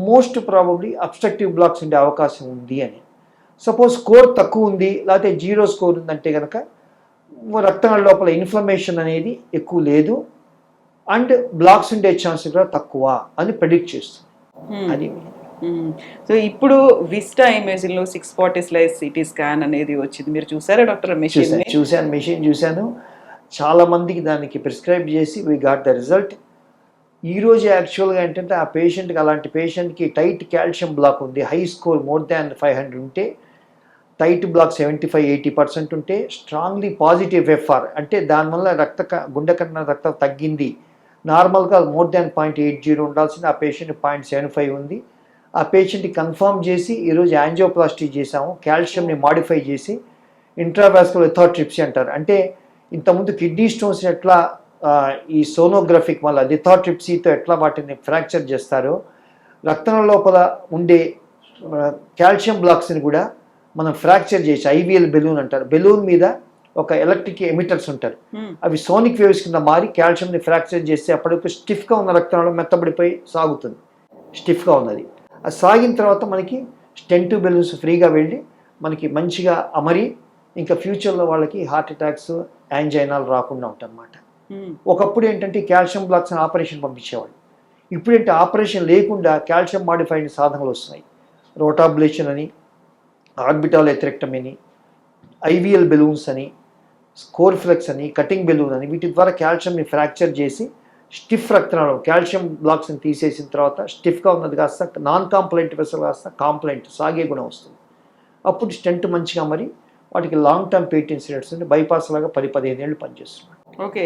Most probably obstructive blocks ఉండే అవకాశం ఉంది అని. సపోజ్ స్కోర్ తక్కువ ఉంది లేకపోతే 0 స్కోర్ ఉందంటే కనుక రక్తనాళ లోపల ఇన్ఫ్లమేషన్ అనేది ఎక్కువ లేదు అండ్ బ్లాక్స్ ఉండే ఛాన్స్ కూడా తక్కువ అని ప్రెడిక్ట్ చేస్తుంది. అది సో ఇప్పుడు విస్టా ఇమేజింగ్ లో 640 స్లైస్ సిటీ స్కాన్ అనేది వచ్చింది, మీరు చూసారా డాక్టర్? మెషిన్ చూశాను. చాలా మందికి దానికి ప్రిస్క్రైబ్ చేసి వీ గాట్ ద రిజల్ట్. ఈరోజు యాక్చువల్గా ఏంటంటే ఆ పేషెంట్కి, అలాంటి పేషెంట్కి టైట్ కాల్షియం బ్లాక్ ఉంది, హై స్కోర్ మోర్ దాన్ 500 ఉంటే, టైట్ బ్లాక్ 75-80% ఉంటే, స్ట్రాంగ్లీ పాజిటివ్ ఎఫ్ఆర్ అంటే దానివల్ల గుండె కన్నా రక్తం తగ్గింది, నార్మల్గా మోర్ దాన్ 0.80 ఉండాల్సింది ఆ పేషెంట్ 0.75 ఉంది. ఆ పేషెంట్కి కన్ఫర్మ్ చేసి ఈరోజు యాంజియోప్లాస్టీ చేసాము, కాల్షియంని మాడిఫై చేసి ఇంట్రావాస్కులర్ లిథోట్రిప్సీ అంటారు. అంటే ఇంతకుముందు కిడ్నీ స్టోన్స్ ఎట్లా ఈ సోనోగ్రఫిక్ వల్ల లిథోట్రిప్సీతో ఎట్లా వాటిని ఫ్రాక్చర్ చేస్తారో, రక్తం లోపల ఉండే కాల్షియం బ్లాక్స్ని కూడా మనం ఫ్రాక్చర్ చేసి ఐవీఎల్ బెలూన్ అంటారు. బెలూన్ మీద ఒక ఎలక్ట్రిక్ ఎమిటర్స్ ఉంటారు, అవి సోనిక్ వేవ్స్ కింద మారి కాల్షియంని ఫ్రాక్చర్ చేస్తే అప్పటికి స్టిఫ్గా ఉన్న రక్తంలో మెత్తబడిపోయి సాగుతుంది. స్టిఫ్గా ఉన్నది అది సాగిన తర్వాత మనకి స్టెంట్ బెలూన్స్ ఫ్రీగా వెళ్ళి మనకి మంచిగా అమరి ఇంకా ఫ్యూచర్లో వాళ్ళకి హార్ట్ అటాక్స్, యాంజైనాలు రాకుండా ఉంటాయన్నమాట. ఒకప్పుడు ఏంటంటే కాల్షియం బ్లాక్స్ ఆపరేషన్ పంపించేవాళ్ళు. ఇప్పుడేంటి ఆపరేషన్ లేకుండా కాల్షియం మాడిఫైడ్ సాధనలు వస్తున్నాయి. రోటాబ్లేషన్ అని, ఆర్బిటాల్ ఎథెరెక్టమీ అని, ఐవీఎల్ బెలూన్స్ అని, స్కోర్ఫ్లెక్స్ అని, కటింగ్ బెలూన్ అని, వీటి ద్వారా కాల్షియంని ఫ్రాక్చర్ చేసి స్టిఫ్ రక్తనాళం కాల్షియం బ్లాక్స్ని తీసేసిన తర్వాత స్టిఫ్గా ఉన్నది కాస్త నాన్ కాంప్లైంట్ వెసల్ కాస్త కాంప్లైంట్ సాగే గుణం వస్తుంది. అప్పుడు స్టెంట్ మంచిగా మరి వాటికి లాంగ్ టర్మ్ పేటెంట్ బైపాస్ లాగా 10-15 ఏళ్ళు పనిచేస్తున్నాడు. ఓకే.